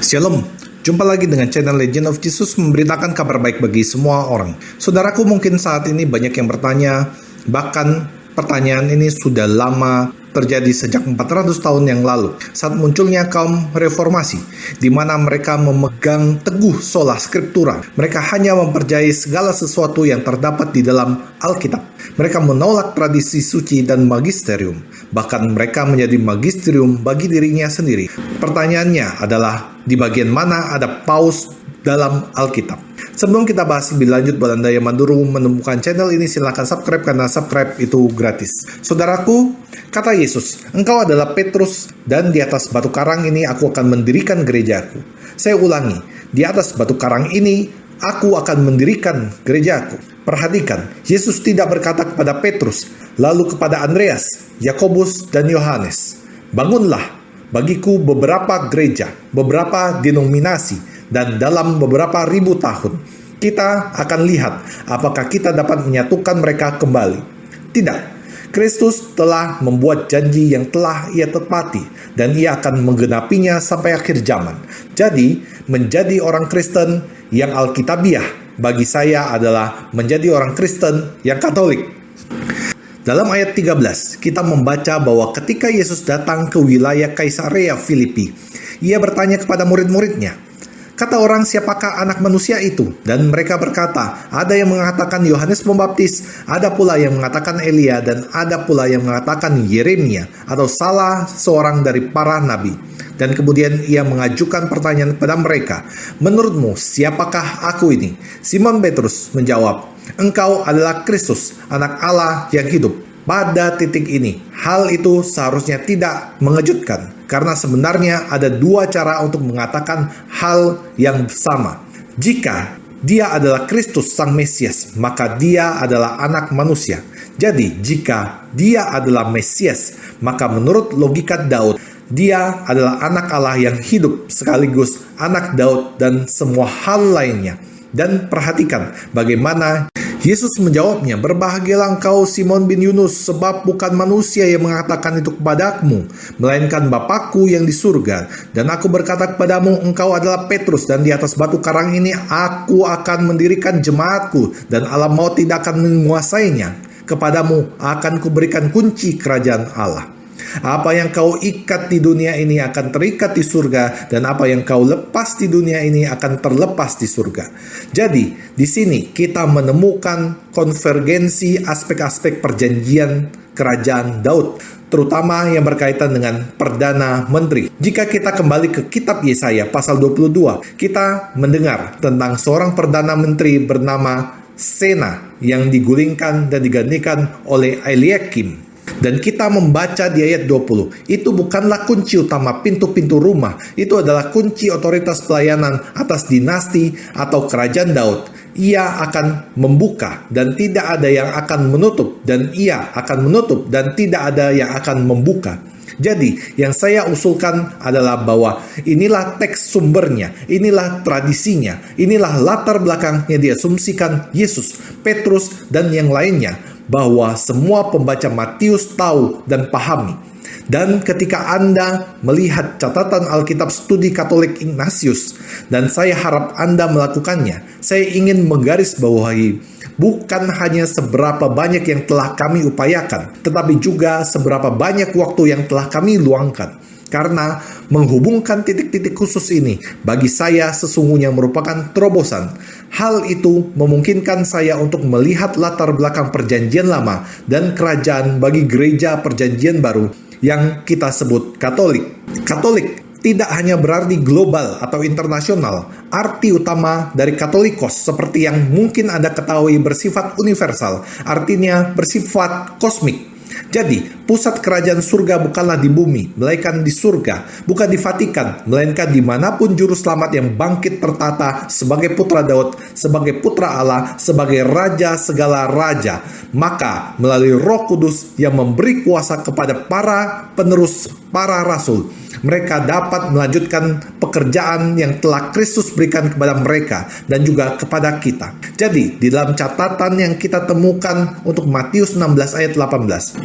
Shalom, jumpa lagi dengan channel Legend of Jesus memberitakan kabar baik bagi semua orang. Saudaraku, mungkin saat ini banyak yang bertanya, bahkan pertanyaan ini sudah lama terjadi sejak 400 tahun yang lalu, saat munculnya kaum reformasi, di mana mereka memegang teguh sola scriptura. Mereka hanya mempercayai segala sesuatu yang terdapat di dalam Alkitab. Mereka menolak tradisi suci dan magisterium. Bahkan mereka menjadi magisterium bagi dirinya sendiri. Pertanyaannya adalah, di bagian mana ada paus dalam Alkitab? Sebelum kita bahas lebih lanjut, buat Anda yang baru menemukan channel ini, silahkan subscribe karena subscribe itu gratis. Saudaraku, kata Yesus, engkau adalah Petrus dan di atas batu karang ini aku akan mendirikan gerejaku. Saya ulangi, di atas batu karang ini aku akan mendirikan gerejaku. Perhatikan, Yesus tidak berkata kepada Petrus, lalu kepada Andreas, Yakobus, dan Yohanes, bangunlah bagiku beberapa gereja, beberapa denominasi, dan dalam beberapa ribu tahun kita akan lihat apakah kita dapat menyatukan mereka kembali. Tidak, Kristus telah membuat janji yang telah ia tepati dan ia akan menggenapinya sampai akhir zaman. Jadi, menjadi orang Kristen yang Alkitabiah bagi saya adalah menjadi orang Kristen yang Katolik. Dalam ayat 13, kita membaca bahwa ketika Yesus datang ke wilayah Kaisarea Filipi, ia bertanya kepada murid-muridnya, kata orang, siapakah anak manusia itu? Dan mereka berkata, ada yang mengatakan Yohanes Pembaptis, ada pula yang mengatakan Elia, dan ada pula yang mengatakan Yeremia, atau salah seorang dari para nabi. Dan kemudian ia mengajukan pertanyaan kepada mereka, menurutmu siapakah aku ini? Simon Petrus menjawab, engkau adalah Kristus, anak Allah yang hidup. Pada titik ini, hal itu seharusnya tidak mengejutkan, karena sebenarnya ada dua cara untuk mengatakan hal yang sama. Jika dia adalah Kristus Sang Mesias, maka dia adalah anak manusia. Jadi, jika dia adalah Mesias, maka menurut logika Daud, dia adalah anak Allah yang hidup sekaligus anak Daud dan semua hal lainnya. Dan perhatikan bagaimana Yesus menjawabnya, berbahagialah engkau Simon bin Yunus, sebab bukan manusia yang mengatakan itu kepadamu, melainkan Bapakku yang di surga. Dan aku berkata kepadamu, engkau adalah Petrus, dan di atas batu karang ini aku akan mendirikan jemaatku, dan alam maut tidak akan menguasainya. Kepadamu akan kuberikan kunci kerajaan Allah. Apa yang kau ikat di dunia ini akan terikat di surga, dan apa yang kau lepas di dunia ini akan terlepas di surga. Jadi, di sini kita menemukan konvergensi aspek-aspek perjanjian kerajaan Daud, terutama yang berkaitan dengan Perdana Menteri. Jika kita kembali ke kitab Yesaya pasal 22, kita mendengar tentang seorang Perdana Menteri bernama Sena yang digulingkan dan digantikan oleh Eliakim. Dan kita membaca di ayat 20, itu bukanlah kunci utama pintu-pintu rumah, itu adalah kunci otoritas pelayanan atas dinasti atau kerajaan Daud. Ia akan membuka dan tidak ada yang akan menutup, dan ia akan menutup dan tidak ada yang akan membuka. Jadi, yang saya usulkan adalah bahwa inilah teks sumbernya, inilah tradisinya, inilah latar belakang yang diasumsikan Yesus, Petrus, dan yang lainnya, bahwa semua pembaca Matius tahu dan pahami. Dan ketika Anda melihat catatan Alkitab Studi Katolik Ignatius, dan saya harap Anda melakukannya, saya ingin menggarisbawahi bukan hanya seberapa banyak yang telah kami upayakan, tetapi juga seberapa banyak waktu yang telah kami luangkan. Karena menghubungkan titik-titik khusus ini bagi saya sesungguhnya merupakan terobosan. Hal itu memungkinkan saya untuk melihat latar belakang perjanjian lama dan kerajaan bagi gereja perjanjian baru yang kita sebut Katolik. Katolik tidak hanya berarti global atau internasional. Arti utama dari Katolikos seperti yang mungkin Anda ketahui bersifat universal, artinya bersifat kosmik. Jadi, pusat kerajaan surga bukanlah di bumi, melainkan di surga. Bukan di Vatikan, melainkan dimanapun juru selamat yang bangkit tertata sebagai putra Daud, sebagai putra Allah, sebagai raja segala raja. Maka, melalui Roh Kudus yang memberi kuasa kepada para penerus, para rasul, mereka dapat melanjutkan pekerjaan yang telah Kristus berikan kepada mereka dan juga kepada kita. Jadi, di dalam catatan yang kita temukan untuk Matius 16 ayat 18,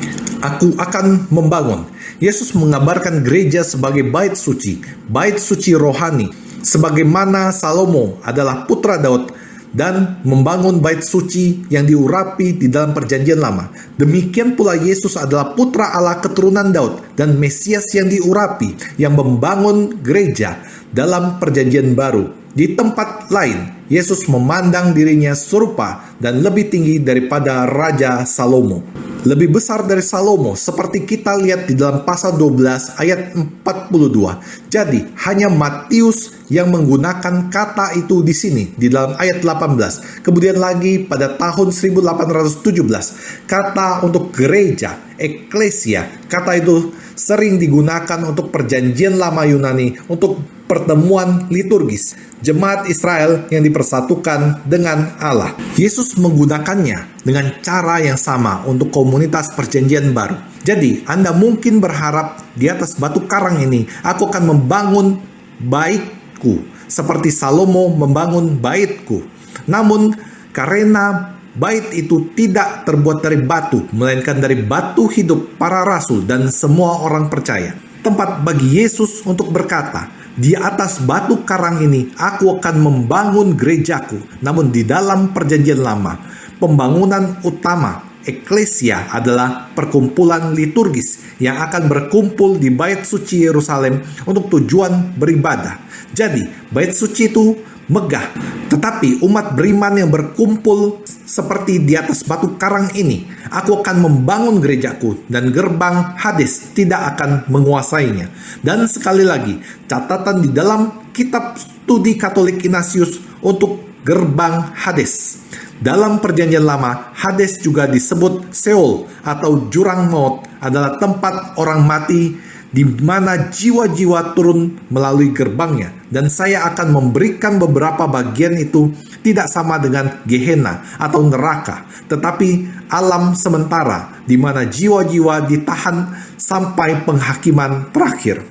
aku akan membangun. Yesus mengabarkan gereja sebagai bait suci rohani, Sebagaimana Salomo adalah putra Daud dan membangun bait suci yang diurapi di dalam perjanjian lama, demikian pula Yesus adalah putra Allah keturunan Daud dan Mesias yang diurapi, yang membangun gereja dalam perjanjian baru. Di tempat lain, Yesus memandang dirinya serupa dan lebih tinggi daripada Raja Salomo. Lebih besar dari Salomo, seperti kita lihat di dalam pasal 12 ayat 42. Jadi, hanya Matius yang menggunakan kata itu di sini, di dalam ayat 18. Kemudian lagi pada tahun 1817, kata untuk gereja, eklesia, kata itu sering digunakan untuk perjanjian lama Yunani, untuk pertemuan liturgis, jemaat Israel yang dipersatukan dengan Allah. Yesus menggunakannya dengan cara yang sama untuk komunitas perjanjian baru. Jadi, Anda mungkin berharap di atas batu karang ini, aku akan membangun baitku, seperti Salomo membangun baitku. Namun, karena bait itu tidak terbuat dari batu, melainkan dari batu hidup para rasul dan semua orang percaya. Tempat bagi Yesus untuk berkata, di atas batu karang ini aku akan membangun gerejaku. Namun di dalam perjanjian lama, pembangunan utama eklesia adalah perkumpulan liturgis yang akan berkumpul di bait suci Yerusalem untuk tujuan beribadah. Jadi bait suci itu megah, tetapi umat beriman yang berkumpul seperti di atas batu karang ini, aku akan membangun gerejaku dan gerbang Hades tidak akan menguasainya. Dan sekali lagi, catatan di dalam kitab studi Katolik Ignatius untuk gerbang Hades. Dalam perjanjian lama, Hades juga disebut Seol atau jurang maut, adalah tempat orang mati di mana jiwa-jiwa turun melalui gerbangnya. Dan saya akan memberikan beberapa bagian itu tidak sama dengan Gehenna atau neraka, tetapi alam sementara di mana jiwa-jiwa ditahan sampai penghakiman terakhir.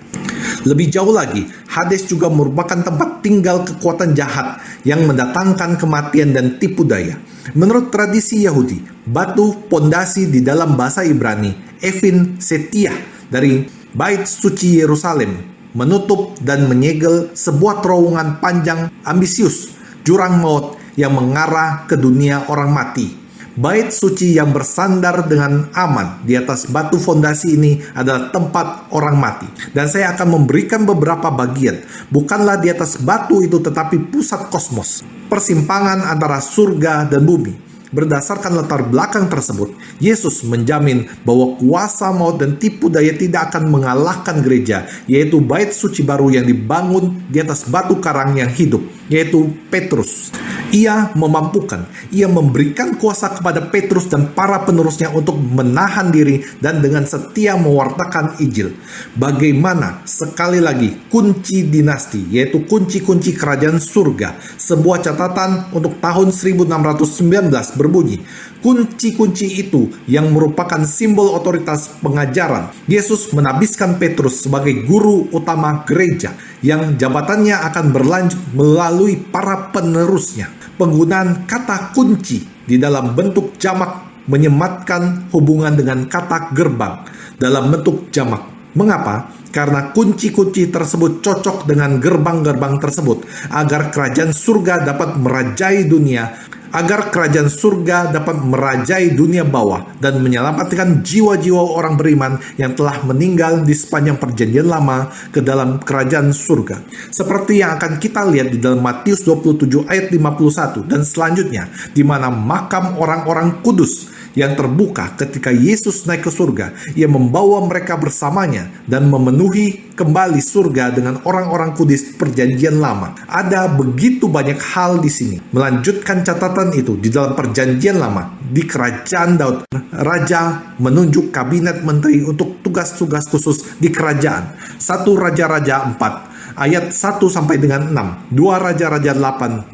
Lebih jauh lagi, Hades juga merupakan tempat tinggal kekuatan jahat yang mendatangkan kematian dan tipu daya. Menurut tradisi Yahudi, batu pondasi di dalam bahasa Ibrani, Evin Setiah, dari bait suci Yerusalem menutup dan menyegel sebuah terowongan panjang ambisius, jurang maut yang mengarah ke dunia orang mati. Bait suci yang bersandar dengan aman di atas batu fondasi ini adalah tempat orang mati. Dan saya akan memberikan beberapa bagian. Bukanlah di atas batu itu, tetapi pusat kosmos, persimpangan antara surga dan bumi. Berdasarkan latar belakang tersebut, Yesus menjamin bahwa kuasa maut dan tipu daya tidak akan mengalahkan gereja, yaitu bait suci baru yang dibangun di atas batu karang yang hidup, yaitu Petrus. Ia memampukan, ia memberikan kuasa kepada Petrus dan para penerusnya untuk menahan diri dan dengan setia mewartakan Injil. Bagaimana, sekali lagi, kunci dinasti, yaitu kunci-kunci kerajaan surga. Sebuah catatan untuk tahun 1619 berbunyi, kunci-kunci itu yang merupakan simbol otoritas pengajaran. Yesus menabiskan Petrus sebagai guru utama gereja yang jabatannya akan berlanjut melalui para penerusnya. Penggunaan kata kunci di dalam bentuk jamak menyematkan hubungan dengan kata gerbang dalam bentuk jamak. Mengapa? Karena kunci-kunci tersebut cocok dengan gerbang-gerbang tersebut agar kerajaan surga dapat merajai dunia, dunia bawah dan menyelamatkan jiwa-jiwa orang beriman yang telah meninggal di sepanjang perjanjian lama ke dalam kerajaan surga. Seperti yang akan kita lihat di dalam Matius 27 ayat 51 dan selanjutnya, di mana makam orang-orang kudus yang terbuka ketika Yesus naik ke surga. Ia membawa mereka bersamanya dan memenuhi kembali surga dengan orang-orang kudus perjanjian lama. Ada begitu banyak hal di sini. Melanjutkan catatan itu di dalam perjanjian lama, di kerajaan Daud, raja menunjuk kabinet menteri untuk tugas-tugas khusus di kerajaan. 1 Raja-Raja 4 ayat 1 sampai dengan 6, 2 Raja-Raja 18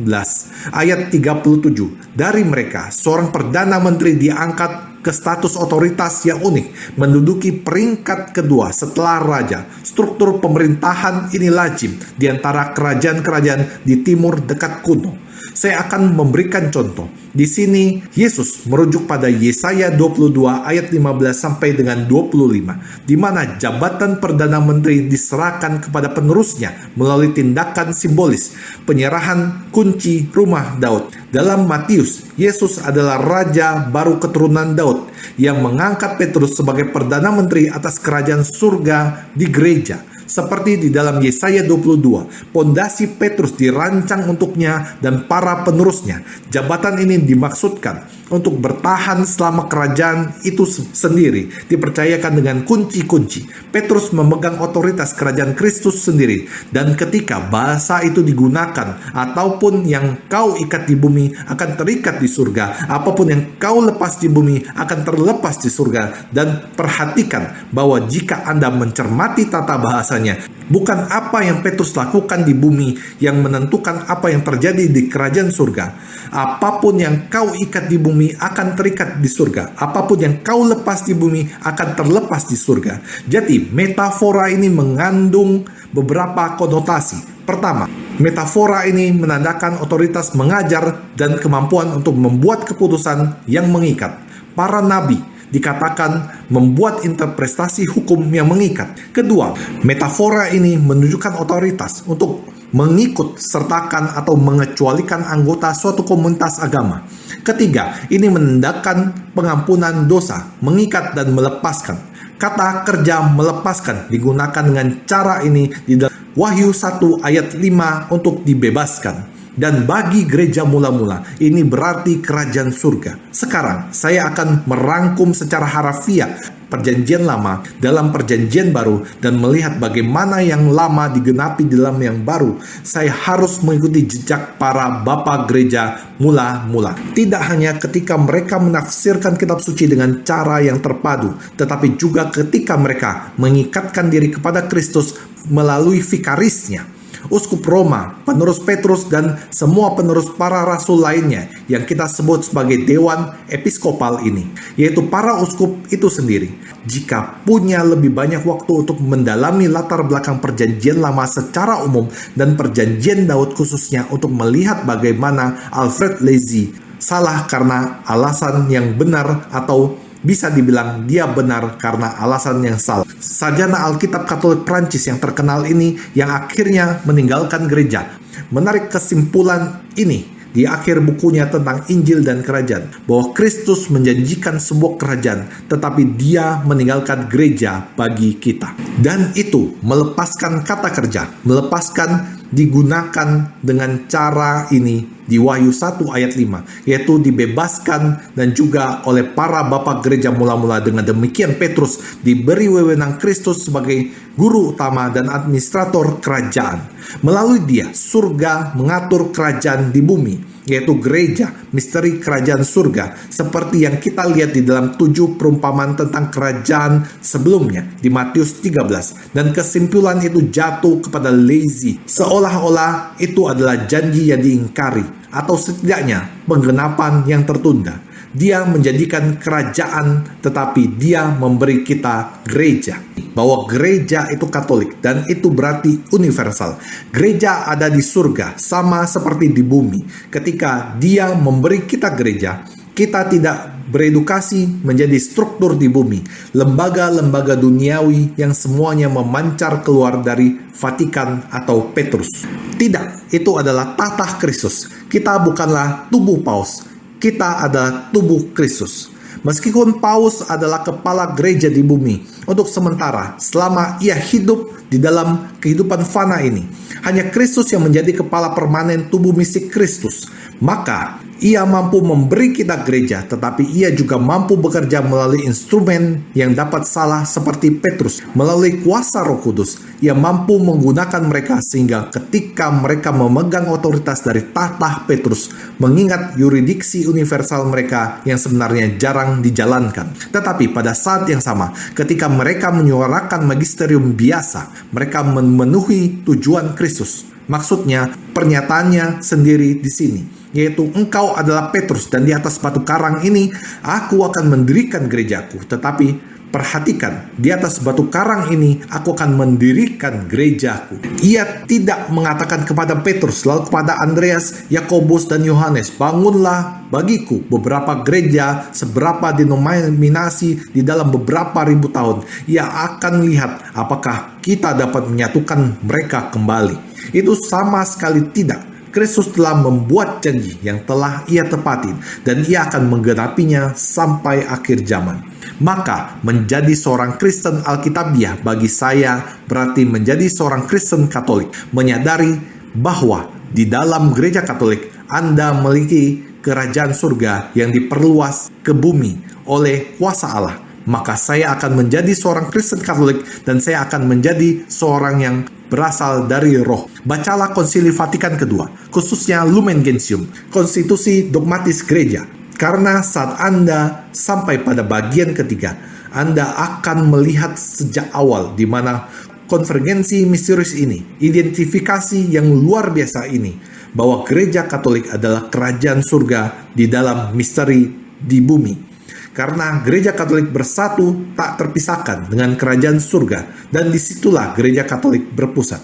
ayat 37. Dari mereka, seorang perdana menteri diangkat ke status otoritas yang unik, menduduki peringkat kedua setelah raja. Struktur pemerintahan ini lazim di antara kerajaan-kerajaan di timur dekat kuno. Saya akan memberikan contoh. Di sini Yesus merujuk pada Yesaya 22 ayat 15 sampai dengan 25, di mana jabatan Perdana Menteri diserahkan kepada penerusnya melalui tindakan simbolis penyerahan kunci rumah Daud. Dalam Matius, Yesus adalah raja baru keturunan Daud yang mengangkat Petrus sebagai Perdana Menteri atas kerajaan surga di gereja. Seperti di dalam Yesaya 22, pondasi Petrus dirancang untuknya dan para penerusnya. Jabatan ini dimaksudkan untuk bertahan selama kerajaan itu sendiri dipercayakan dengan kunci-kunci. Petrus memegang otoritas kerajaan Kristus sendiri, dan ketika bahasa itu digunakan, apapun yang kau ikat di bumi akan terikat di surga, apapun yang kau lepas di bumi akan terlepas di surga. Dan perhatikan bahwa jika Anda mencermati tata bahasanya, bukan apa yang Petrus lakukan di bumi yang menentukan apa yang terjadi di kerajaan surga. Apapun yang kau ikat di bumi akan terikat di surga. Apapun yang kau lepas di bumi akan terlepas di surga. Jadi metafora ini mengandung beberapa konotasi. Pertama, metafora ini menandakan otoritas mengajar dan kemampuan untuk membuat keputusan yang mengikat. Para nabi dikatakan membuat interpretasi hukum yang mengikat. Kedua, metafora ini menunjukkan otoritas untuk mengikut sertakan atau mengecualikan anggota suatu komunitas agama. Ketiga, ini menandakan pengampunan dosa, mengikat dan melepaskan. Kata kerja melepaskan digunakan dengan cara ini di dalam Wahyu 1 ayat 5 untuk dibebaskan. Dan bagi gereja mula-mula, ini berarti kerajaan surga. Sekarang, saya akan merangkum secara harafiah perjanjian lama dalam perjanjian baru dan melihat bagaimana yang lama digenapi dalam yang baru. Saya harus mengikuti jejak para bapa gereja mula-mula. Tidak hanya ketika mereka menafsirkan kitab suci dengan cara yang terpadu, tetapi juga ketika mereka mengikatkan diri kepada Kristus melalui vikarisnya. Uskup Roma, penerus Petrus, dan semua penerus para rasul lainnya yang kita sebut sebagai Dewan Episkopal ini, yaitu para uskup itu sendiri. Jika punya lebih banyak waktu untuk mendalami latar belakang perjanjian lama secara umum dan perjanjian Daud khususnya untuk melihat bagaimana Alfred Lacy salah karena alasan yang benar, atau bisa dibilang dia benar karena alasan yang salah. Sarjana Alkitab Katolik Prancis yang terkenal ini yang akhirnya meninggalkan gereja menarik kesimpulan ini di akhir bukunya tentang Injil dan Kerajaan, bahwa Kristus menjanjikan sebuah kerajaan, tetapi dia meninggalkan gereja bagi kita. Dan itu melepaskan kata kerja, melepaskan digunakan dengan cara ini di Wahyu 1 ayat 5, yaitu dibebaskan dan juga oleh para bapak gereja mula-mula. Dengan demikian Petrus diberi wewenang Kristus sebagai guru utama dan administrator kerajaan. Melalui dia, surga mengatur kerajaan di bumi, yaitu gereja, misteri kerajaan surga, seperti yang kita lihat di dalam 7 perumpamaan tentang kerajaan sebelumnya di Matius 13. Dan kesimpulan itu jatuh kepada Lazy, seolah-olah itu adalah janji yang diingkari, atau setidaknya penggenapan yang tertunda. Dia menjadikan kerajaan, tetapi dia memberi kita gereja. Bahwa gereja itu Katolik, dan itu berarti universal. Gereja ada di surga, sama seperti di bumi. Ketika dia memberi kita gereja, kita tidak beredukasi menjadi struktur di bumi, lembaga-lembaga duniawi yang semuanya memancar keluar dari Vatikan atau Petrus. Tidak, itu adalah tahta Kristus. Kita bukanlah tubuh Paus, kita adalah tubuh Kristus. Meskipun Paus adalah kepala gereja di bumi untuk sementara, selama ia hidup di dalam kehidupan fana ini, hanya Kristus yang menjadi kepala permanen tubuh mistik Kristus. Maka ia mampu memberi kita gereja, tetapi ia juga mampu bekerja melalui instrumen yang dapat salah seperti Petrus. Melalui kuasa Roh Kudus, ia mampu menggunakan mereka sehingga ketika mereka memegang otoritas dari tahta Petrus, mengingat yuridiksi universal mereka yang sebenarnya jarang dijalankan. Tetapi pada saat yang sama, ketika mereka menyuarakan magisterium biasa, mereka memenuhi tujuan Kristus. Maksudnya, pernyataannya sendiri di sini, yaitu engkau adalah Petrus, dan di atas batu karang ini aku akan mendirikan gerejaku. Tetapi perhatikan, di atas batu karang ini aku akan mendirikan gerejaku. Ia tidak mengatakan kepada Petrus, lalu kepada Andreas, Yakobus, dan Yohanes, bangunlah bagiku beberapa gereja, seberapa denominasi di dalam beberapa ribu tahun. Ia akan lihat apakah kita dapat menyatukan mereka kembali. Itu sama sekali tidak. Kristus telah membuat janji yang telah ia tepatin, dan ia akan menggenapinya sampai akhir zaman. Maka menjadi seorang Kristen Alkitabiah bagi saya berarti menjadi seorang Kristen Katolik, menyadari bahwa di dalam gereja Katolik Anda memiliki kerajaan surga yang diperluas ke bumi oleh kuasa Allah. Maka saya akan menjadi seorang Kristen Katolik dan saya akan menjadi seorang yang berasal dari roh. Bacalah Konsili Vatikan kedua, khususnya Lumen Gentium, konstitusi dogmatis gereja. Karena saat Anda sampai pada bagian ketiga, Anda akan melihat sejak awal di mana konvergensi misterius ini, identifikasi yang luar biasa ini, bahwa gereja Katolik adalah kerajaan surga di dalam misteri di bumi. Karena gereja Katolik bersatu tak terpisahkan dengan kerajaan surga, dan disitulah gereja Katolik berpusat.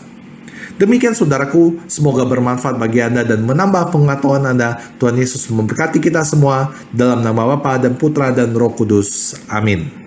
Demikian saudaraku, semoga bermanfaat bagi Anda dan menambah pengetahuan Anda. Tuhan Yesus memberkati kita semua, dalam nama Bapa dan Putra dan Roh Kudus. Amin.